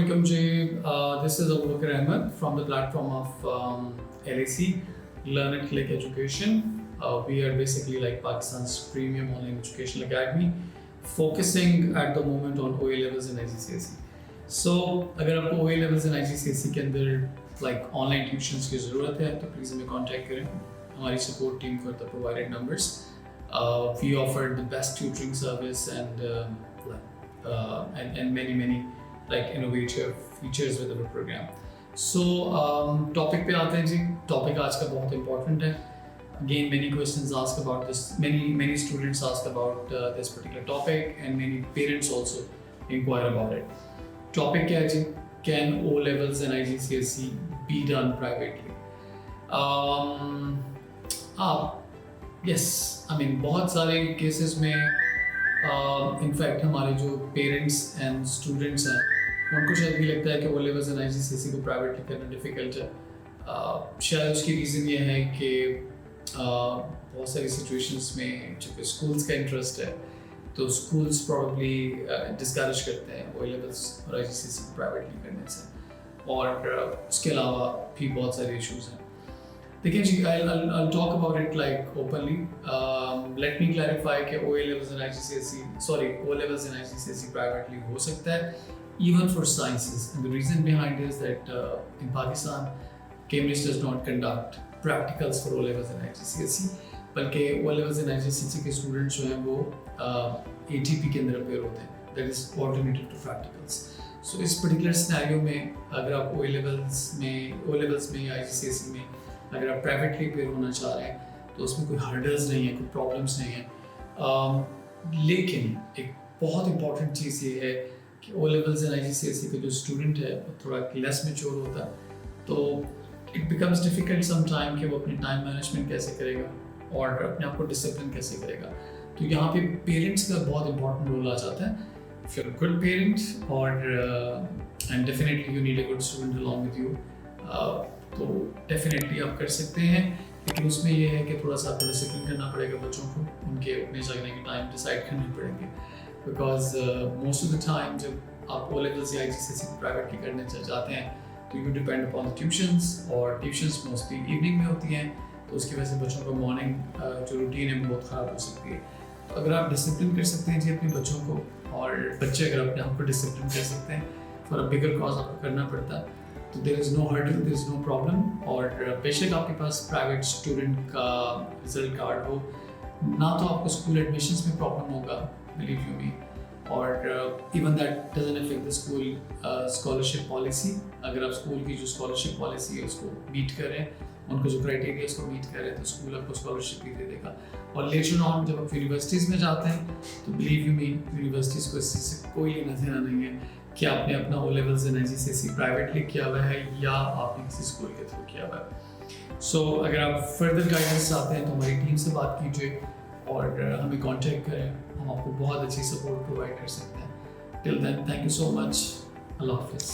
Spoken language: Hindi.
Assalamualaikum ji. This is Abu Bakr Ahmed from the platform of LAC, Learn and Click Education. We are basically like Pakistan's premium online educational academy, focusing at the moment on OA levels and IGCSE. So अगर आपको OA levels and IGCSE के अंदर like online tuitions की ज़रूरत है तो please हमें contact करें. हमारी support team को the provided numbers. We offer the best tutoring service and many like innovative features with our program. So topic पे आते हैं जी. Topic आज का बहुत important है. Again, many questions asked about this. Many students asked about this particular topic, and many parents also inquire about it. Topic क्या है जी? Can O levels and IGCSE be done privately? Yes. I mean बहुत सारे cases में in fact हमारे जो parents and students हैं उनको शायद भी लगता है कि O levels and IGCSE को प्राइवेटली करना डिफ़िकल्ट है. शायद उसकी रीज़न ये है कि बहुत सारी सिचुएशंस में चूँकि स्कूल्स का इंटरेस्ट है तो स्कूल्स प्रॉब्ली डिस्करेज करते हैं O levels और IGCSE को प्राइवेटली करने से, और उसके अलावा भी बहुत सारे इश्यूज़ हैं. देखिए जी, I'll talk about it like openly. Let me clarify कि O levels and IGCSE privately हो सकता है, even for sciences. And the reason behind is that in Pakistan, Cambridge does not conduct practicals for O levels and IGCSE, बल्कि O levels and IGCSE के students जो हैं वो ATP के अंदर अपेयर होते हैं, that is alternative to practicals. So इस particular scenario में अगर आप O levels में या IGCSE में अगर आप प्राइवेटली अपेयर होना चाह रहे हैं तो उसमें कोई हर्डल्स नहीं है, कोई प्रॉब्लम्स नहीं है. लेकिन एक बहुत इंपॉर्टेंट चीज़ ये है कि O levels and IGCSE का जो स्टूडेंट है वो थोड़ा लेस मैच्योर होता है, तो it becomes difficult some time कि वो अपने टाइम मैनेजमेंट कैसे करेगा और अपने आप को डिसिप्लिन कैसे करेगा. तो यहाँ पे पेरेंट्स का बहुत इंपॉर्टेंट रोल आ जाता है. If you are good parent और and definitely you need a good student along with you, तो डेफिनेटली आप कर सकते हैं. लेकिन उसमें ये है कि थोड़ा सा आपको डिसिप्लिन करना पड़ेगा बच्चों को, उनके उठने जागने के टाइम डिसाइड करने पड़ेंगे. Because most of the time जब आप O levels या IGCSE प्राइवेटली करने जाते हैं तो you depend upon the tuitions, और ट्यूशंस मोस्टली इवनिंग में होती हैं, तो उसकी वजह से बच्चों का मॉर्निंग जो रूटीन है बहुत ख़राब हो सकती है. तो अगर आप डिसिप्लिन कर सकते हैं जी अपने बच्चों को, और बच्चे अगर अपने आप को डिसिप्लिन कर सकते हैं, फॉर अ बिगर कॉज आपको करना पड़ता है, तो there is no hurdle, there is no problem. और बेशक आपके पास प्राइवेट स्टूडेंट का रिजल्ट कार्ड हो ना, तो आपको स्कूल एडमिशन्स में प्रॉब्लम होगा, बिलीव यू मी. और even that doesn't affect the school scholarship policy. अगर आप स्कूल की जो स्कॉलरशिप पॉलिसी है उसको मीट करें, उनको जो क्राइटेरिया उसको मीट करें, तो स्कूल आपको स्कॉलरशिप भी दे देगा. और लेटर ऑन जब आप यूनिवर्सिटीज़ में जाते हैं तो बिलीव यू मी, यूनिवर्सिटीज़ को इससे कोई लेना देना नहीं है कि आपने अपना O levels and IGCSE privately किया हुआ है या आपने किसी स्कूल के थ्रू किया हुआ है. सो अगर आप फर्दर गाइडेंस चाहते हैं तो हमारी टीम से बात कीजिए और हमें कांटेक्ट करें, हम आपको बहुत अच्छी सपोर्ट प्रोवाइड कर सकते हैं. Till then, thank you so much. Allah हाफिज़.